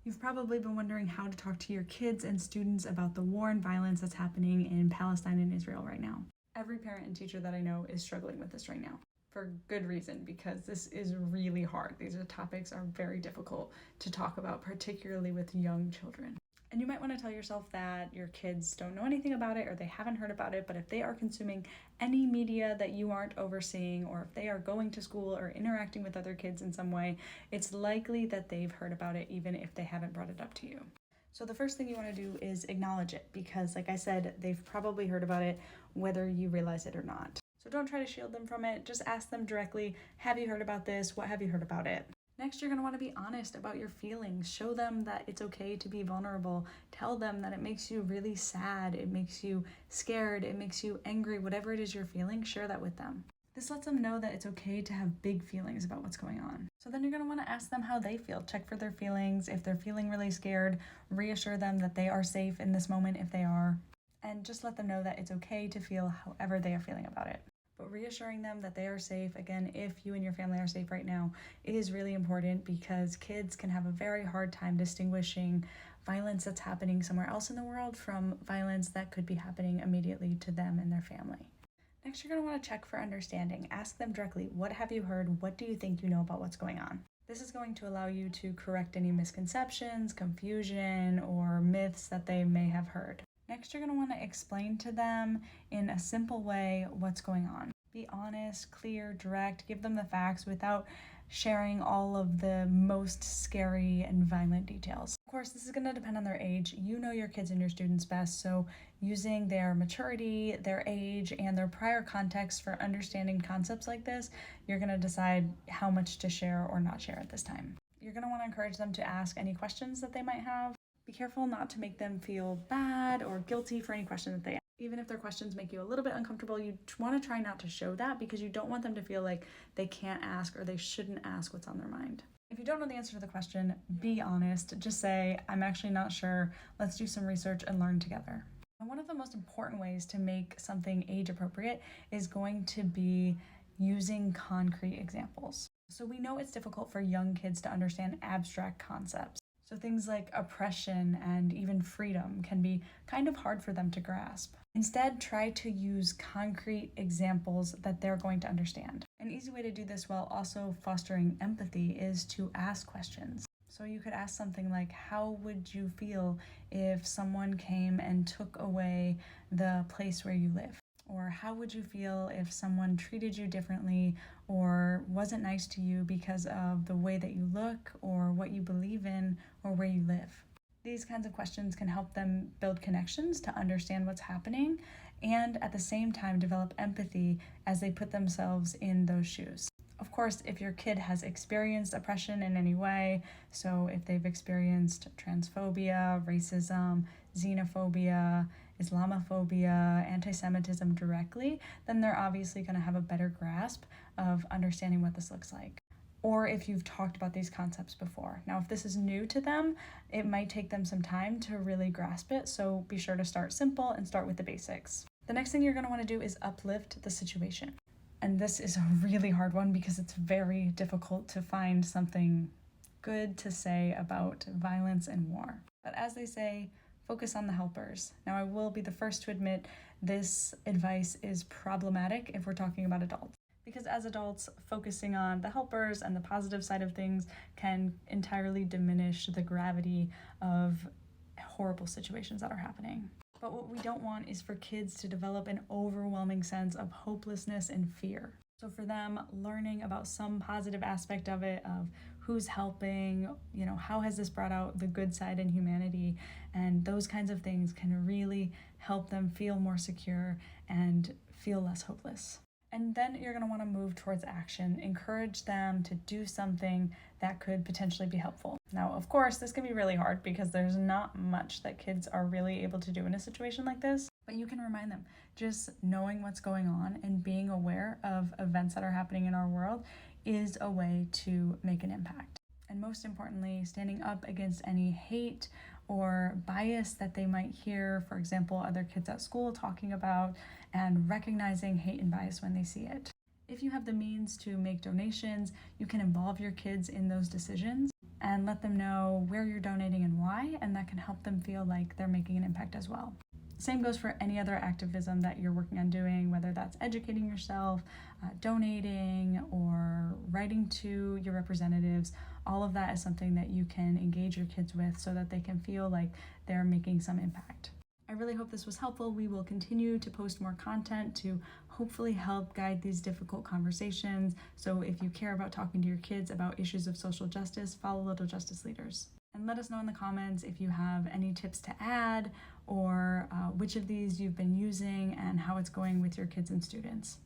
You've probably been wondering how to talk to your kids and students about the war and violence that's happening in Palestine and Israel right now. Every parent and teacher that I know is struggling with this right now, for good reason, because this is really hard. These topics are very difficult to talk about, particularly with young children. And you might want to tell yourself that your kids don't know anything about it or they haven't heard about it, but if they are consuming any media that you aren't overseeing, or if they are going to school or interacting with other kids in some way, it's likely that they've heard about it even if they haven't brought it up to you. So the first thing you want to do is acknowledge it, because like I said, they've probably heard about it whether you realize it or not. So don't try to shield them from it. Just ask them directly, have you heard about this? What have you heard about it? Next, you're going to want to be honest about your feelings. Show them that it's okay to be vulnerable. Tell them that it makes you really sad, it makes you scared, it makes you angry, whatever it is you're feeling, share that with them. This lets them know that it's okay to have big feelings about what's going on. So then you're going to want to ask them how they feel. Check for their feelings. If they're feeling really scared, reassure them that they are safe in this moment if they are. And just let them know that it's okay to feel however they are feeling about it. But reassuring them that they are safe, again, if you and your family are safe right now, is really important, because kids can have a very hard time distinguishing violence that's happening somewhere else in the world from violence that could be happening immediately to them and their family. Next, you're going to want to check for understanding. Ask them directly, what have you heard? What do you think you know about what's going on? This is going to allow you to correct any misconceptions, confusion, or myths that they may have heard. Next, you're going to want to explain to them in a simple way what's going on. Be honest, clear, direct, give them the facts without sharing all of the most scary and violent details. Of course, this is going to depend on their age. You know your kids and your students best, so using their maturity, their age, and their prior context for understanding concepts like this, you're going to decide how much to share or not share at this time. You're going to want to encourage them to ask any questions that they might have. Be careful not to make them feel bad or guilty for any question that they ask. Even if their questions make you a little bit uncomfortable, you want to try not to show that, because you don't want them to feel like they can't ask or they shouldn't ask what's on their mind. If you don't know the answer to the question, be honest. Just say, I'm actually not sure. Let's do some research and learn together. And one of the most important ways to make something age appropriate is going to be using concrete examples. So we know it's difficult for young kids to understand abstract concepts. So things like oppression and even freedom can be kind of hard for them to grasp. Instead, try to use concrete examples that they're going to understand. An easy way to do this while also fostering empathy is to ask questions. So you could ask something like, how would you feel if someone came and took away the place where you live? Or how would you feel if someone treated you differently or wasn't nice to you because of the way that you look or what you believe in or where you live? These kinds of questions can help them build connections to understand what's happening, and at the same time develop empathy as they put themselves in those shoes. Of course, if your kid has experienced oppression in any way, so if they've experienced transphobia, racism, xenophobia, Islamophobia, anti-Semitism directly, then they're obviously going to have a better grasp of understanding what this looks like. Or if you've talked about these concepts before. Now, if this is new to them, it might take them some time to really grasp it, so be sure to start simple and start with the basics. The next thing you're going to want to do is uplift the situation. And this is a really hard one because it's very difficult to find something good to say about violence and war. But as they say, focus on the helpers. Now, I will be the first to admit this advice is problematic if we're talking about adults, because as adults, focusing on the helpers and the positive side of things can entirely diminish the gravity of horrible situations that are happening. But what we don't want is for kids to develop an overwhelming sense of hopelessness and fear. So for them, learning about some positive aspect of it, of who's helping, how has this brought out the good side in humanity, and those kinds of things can really help them feel more secure and feel less hopeless. And then you're going to want to move towards action. Encourage them to do something that could potentially be helpful. Now, of course, this can be really hard because there's not much that kids are really able to do in a situation like this, but you can remind them. Just knowing what's going on and being aware of events that are happening in our world is a way to make an impact. And most importantly, standing up against any hate or bias that they might hear, for example, other kids at school talking about, and recognizing hate and bias when they see it. If you have the means to make donations, you can involve your kids in those decisions and let them know where you're donating and why, and that can help them feel like they're making an impact as well. Same goes for any other activism that you're working on doing, whether that's educating yourself, donating, or writing to your representatives. All of that is something that you can engage your kids with so that they can feel like they're making some impact. I really hope this was helpful. We will continue to post more content to hopefully help guide these difficult conversations. So if you care about talking to your kids about issues of social justice, follow Little Justice Leaders. And let us know in the comments if you have any tips to add or which of these you've been using and how it's going with your kids and students.